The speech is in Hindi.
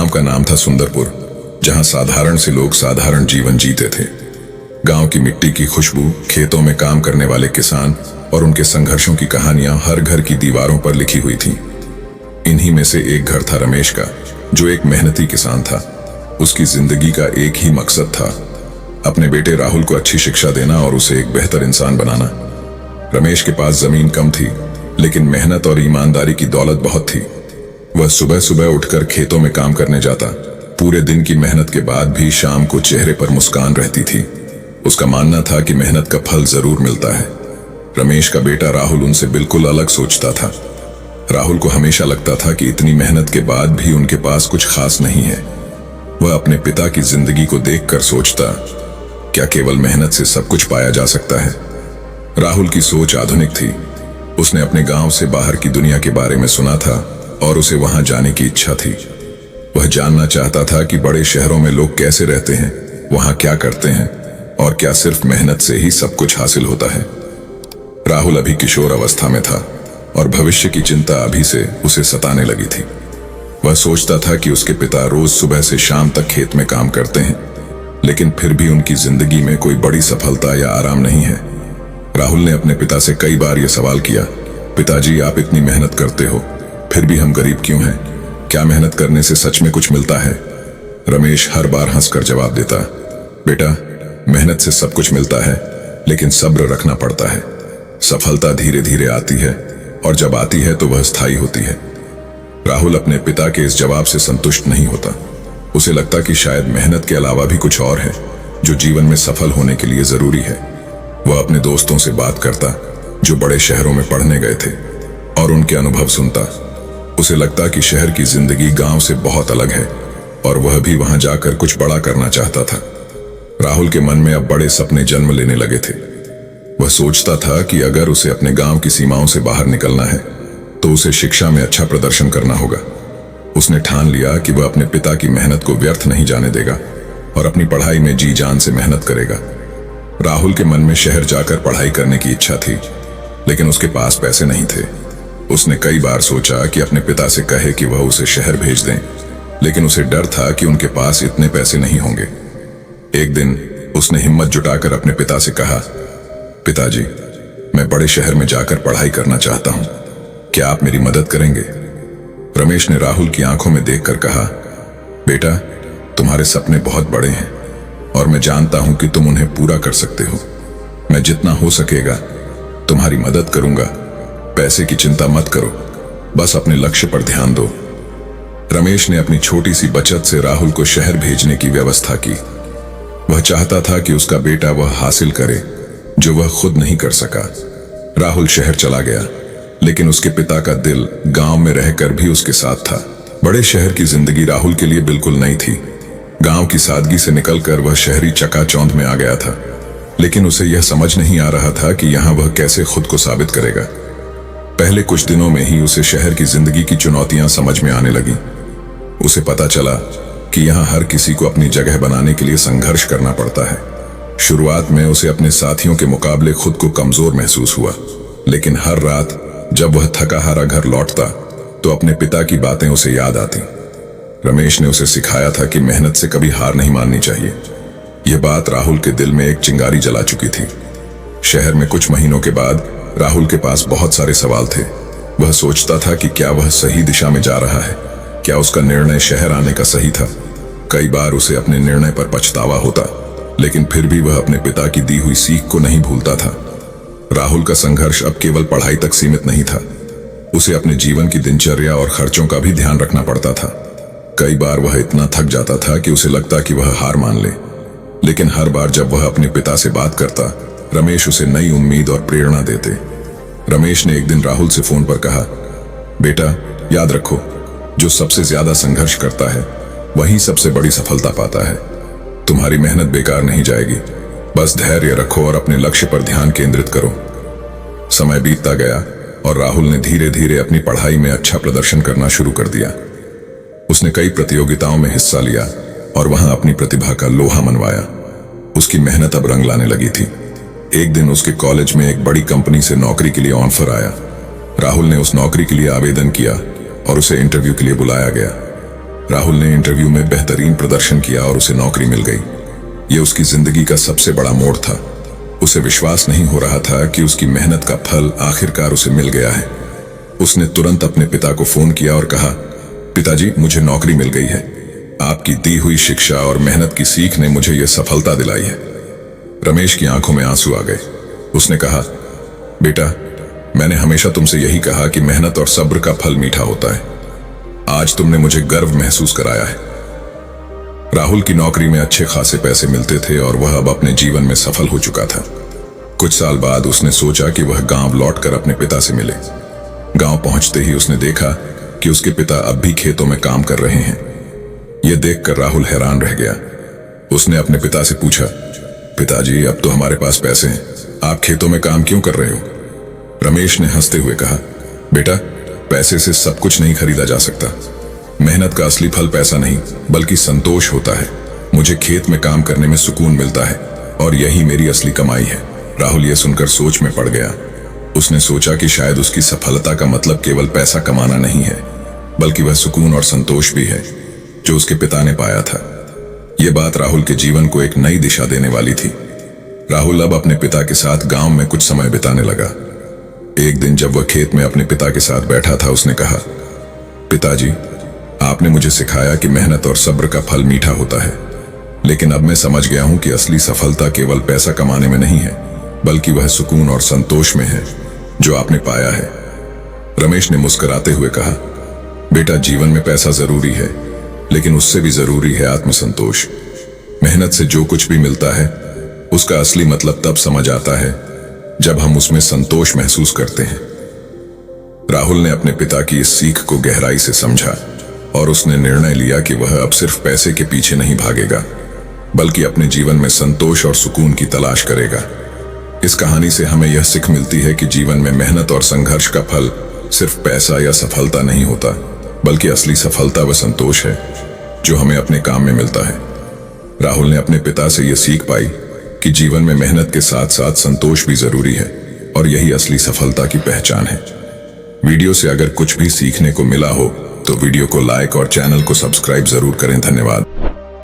का नाम था सुंदरपुर, जहां साधारण से लोग साधारण जीवन जीते थे। गांव की मिट्टी की खुशबू, खेतों में काम करने वाले किसान और उनके संघर्षों की कहानियां हर घर की दीवारों पर लिखी हुई थीं। इन्हीं में से एक घर था रमेश का, जो एक मेहनती किसान था। उसकी जिंदगी का एक ही मकसद था, अपने बेटे राहुल को अच्छी शिक्षा देना और उसे एक बेहतर इंसान बनाना। रमेश के पास जमीन कम थी, लेकिन मेहनत और ईमानदारी की दौलत बहुत थी। वह सुबह सुबह उठकर खेतों में काम करने जाता। पूरे दिन की मेहनत के बाद भी शाम को चेहरे पर मुस्कान रहती थी। उसका मानना था कि मेहनत का फल जरूर मिलता है। रमेश का बेटा राहुल उनसे बिल्कुल अलग सोचता था। राहुल को हमेशा लगता था कि इतनी मेहनत के बाद भी उनके पास कुछ खास नहीं है। वह अपने पिता की जिंदगी को देखकर सोचता, क्या केवल मेहनत से सब कुछ पाया जा सकता है? राहुल की सोच आधुनिक थी। उसने अपने गांव से बाहर की दुनिया के बारे में सुना था और उसे वहां जाने की इच्छा थी। वह जानना चाहता था कि बड़े शहरों में लोग कैसे रहते हैं, वहां क्या करते हैं और क्या सिर्फ मेहनत से ही सब कुछ हासिल होता है। राहुल अभी किशोर अवस्था में था और भविष्य की चिंता अभी से उसे सताने लगी थी। वह सोचता था कि उसके पिता रोज सुबह से शाम तक खेत में काम करते हैं, लेकिन फिर भी उनकी जिंदगी में कोई बड़ी सफलता या आराम नहीं है। राहुल ने अपने पिता से कई बार यह सवाल किया, पिताजी आप इतनी मेहनत करते हो, फिर भी हम गरीब क्यों हैं? क्या मेहनत करने से सच में कुछ मिलता है? रमेश हर बार हंसकर जवाब देता, बेटा मेहनत से सब कुछ मिलता है, लेकिन सब्र रखना पड़ता है। सफलता धीरे धीरे आती है और जब आती है तो वह स्थायी होती है। राहुल अपने पिता के इस जवाब से संतुष्ट नहीं होता। उसे लगता कि शायद मेहनत के अलावा भी कुछ और है जो जीवन में सफल होने के लिए जरूरी है। वह अपने दोस्तों से बात करता जो बड़े शहरों में पढ़ने गए थे और उनके अनुभव सुनता। उसे लगता कि शहर की जिंदगी गांव से बहुत अलग है और वह भी वहां जाकर कुछ बड़ा करना चाहता था। राहुल के मन में अब बड़े सपने जन्म लेने लगे थे। वह सोचता था कि अगर उसे अपने गांव की सीमाओं से बाहर निकलना है तो उसे शिक्षा में अच्छा प्रदर्शन करना होगा। उसने ठान लिया कि वह अपने पिता की मेहनत को व्यर्थ नहीं जाने देगा और अपनी पढ़ाई में जी जान से मेहनत करेगा। राहुल के मन में शहर जाकर पढ़ाई करने की इच्छा थी, लेकिन उसके पास पैसे नहीं थे। उसने कई बार सोचा कि अपने पिता से कहे कि वह उसे शहर भेज दें, लेकिन उसे डर था कि उनके पास इतने पैसे नहीं होंगे। एक दिन उसने हिम्मत जुटाकर अपने पिता से कहा, पिताजी मैं बड़े शहर में जाकर पढ़ाई करना चाहता हूं, क्या आप मेरी मदद करेंगे? रमेश ने राहुल की आंखों में देखकर कहा, बेटा तुम्हारे सपने बहुत बड़े हैं और मैं जानता हूं कि तुम उन्हें पूरा कर सकते हो। मैं जितना हो सकेगा तुम्हारी मदद करूंगा। पैसे की चिंता मत करो, बस अपने लक्ष्य पर ध्यान दो। रमेश ने अपनी छोटी सी बचत से राहुल को शहर भेजने की व्यवस्था की। वह चाहता था कि उसका बेटा वह हासिल करे जो वह खुद नहीं कर सका। राहुल शहर चला गया, लेकिन उसके पिता का दिल गांव में रहकर भी उसके साथ था। बड़े शहर की जिंदगी राहुल के लिए बिल्कुल नई थी। गांव की सादगी से निकलकर वह शहरी चकाचौंध में आ गया था, लेकिन उसे यह समझ नहीं आ रहा था कि यहां वह कैसे खुद को साबित करेगा। पहले कुछ दिनों में ही उसे शहर की जिंदगी की चुनौतियां समझ में आने लगी। उसे पता चला कि यहां हर किसी को अपनी जगह बनाने के लिए संघर्ष करना पड़ता है। शुरुआत में उसे अपने साथियों के मुकाबले खुद को कमजोर महसूस हुआ, लेकिन हर रात जब वह थका हारा घर लौटता तो अपने पिता की बातें उसे याद आती। रमेश ने उसे सिखाया था कि मेहनत से कभी हार नहीं माननी चाहिए। यह बात राहुल के दिल में एक चिंगारी जला चुकी थी। शहर में कुछ महीनों के बाद राहुल के पास बहुत सारे सवाल थे। वह सोचता था कि क्या वह सही दिशा में जा रहा है, क्या उसका निर्णय शहर आने का सही था। कई बार उसे अपने निर्णय पर पछतावा होता, लेकिन फिर भी वह अपने पिता की दी हुई सीख को नहीं भूलता था। राहुल का संघर्ष अब केवल पढ़ाई तक सीमित नहीं था। उसे अपने जीवन की दिनचर्या और खर्चों का भी ध्यान रखना पड़ता था। कई बार वह इतना थक जाता था कि उसे लगता कि वह हार मान ले, लेकिन हर बार जब वह अपने पिता से बात करता, रमेश उसे नई उम्मीद और प्रेरणा देते। रमेश ने एक दिन राहुल से फोन पर कहा, बेटा याद रखो, जो सबसे ज्यादा संघर्ष करता है वही सबसे बड़ी सफलता पाता है। तुम्हारी मेहनत बेकार नहीं जाएगी, बस धैर्य रखो और अपने लक्ष्य पर ध्यान केंद्रित करो। समय बीतता गया और राहुल ने धीरे धीरे अपनी पढ़ाई में अच्छा प्रदर्शन करना शुरू कर दिया। उसने कई प्रतियोगिताओं में हिस्सा लिया और वहां अपनी प्रतिभा का लोहा मनवाया। उसकी मेहनत अब रंग लाने लगी थी। एक दिन उसके कॉलेज में एक बड़ी कंपनी से नौकरी के लिए ऑफर आया। राहुल ने उस नौकरी के लिए आवेदन किया और उसे इंटरव्यू के लिए बुलाया गया। राहुल ने इंटरव्यू में बेहतरीन प्रदर्शन किया और उसे नौकरी मिल गई। यह उसकी जिंदगी का सबसे बड़ा मोड़ था। उसे विश्वास नहीं हो रहा था कि उसकी मेहनत का फल आखिरकार उसे मिल गया है। उसने तुरंत अपने पिता को फोन किया और कहा, पिताजी, मुझे नौकरी मिल गई है। आपकी दी हुई शिक्षा और मेहनत की सीख ने मुझे यह सफलता दिलाई है। रमेश की आंखों में आंसू आ गए। उसने कहा, बेटा, मैंने हमेशा तुमसे यही कहा कि मेहनत और सब्र का फल मीठा होता है। आज तुमने मुझे गर्व महसूस कराया है। राहुल की नौकरी में अच्छे खासे पैसे मिलते थे और वह अब अपने जीवन में सफल हो चुका था। कुछ साल बाद उसने सोचा कि वह गांव लौटकर अपने पिता से मिले। गांव पहुंचते ही उसने देखा कि उसके पिता अब भी खेतों में काम कर रहे हैं। यह देखकर राहुल हैरान रह गया। उसने अपने पिता से पूछा, पिताजी, अब तो हमारे पास पैसे हैं, आप खेतों में काम क्यों कर रहे हो? रमेश ने हंसते हुए कहा, बेटा, पैसे से सब कुछ नहीं खरीदा जा सकता। मेहनत का असली फल पैसा नहीं बल्कि संतोष होता है। मुझे खेत में काम करने में सुकून मिलता है और यही मेरी असली कमाई है। राहुल यह सुनकर सोच में पड़ गया। उसने सोचा कि शायद उसकी सफलता का मतलब केवल पैसा कमाना नहीं है, बल्कि वह सुकून और संतोष भी है जो उसके पिता ने पाया था। यह बात राहुल के जीवन को एक नई दिशा देने वाली थी। राहुल अब अपने पिता के साथ गांव में कुछ समय बिताने लगा। एक दिन जब वह खेत में अपने पिता के साथ बैठा था, उसने कहा, पिताजी, आपने मुझे सिखाया कि मेहनत और सब्र का फल मीठा होता है, लेकिन अब मैं समझ गया हूं कि असली सफलता केवल पैसा कमाने में नहीं है, बल्कि वह सुकून और संतोष में है जो आपने पाया है। रमेश ने मुस्कुराते हुए कहा, बेटा, जीवन में पैसा जरूरी है, लेकिन उससे भी जरूरी है आत्मसंतोष। मेहनत से जो कुछ भी मिलता है उसका असली मतलब तब समझ आता है जब हम उसमें संतोष महसूस करते हैं। राहुल ने अपने पिता की इस सीख को गहराई से समझा और उसने निर्णय लिया कि वह अब सिर्फ पैसे के पीछे नहीं भागेगा, बल्कि अपने जीवन में संतोष और सुकून की तलाश करेगा। इस कहानी से हमें यह सीख मिलती है कि जीवन में मेहनत और संघर्ष का फल सिर्फ पैसा या सफलता नहीं होता, बल्कि असली सफलता व संतोष है जो हमें अपने काम में मिलता है। राहुल ने अपने पिता से यह सीख पाई कि जीवन में मेहनत के साथ साथ संतोष भी जरूरी है और यही असली सफलता की पहचान है। वीडियो से अगर कुछ भी सीखने को मिला हो तो वीडियो को लाइक और चैनल को सब्सक्राइब जरूर करें। धन्यवाद।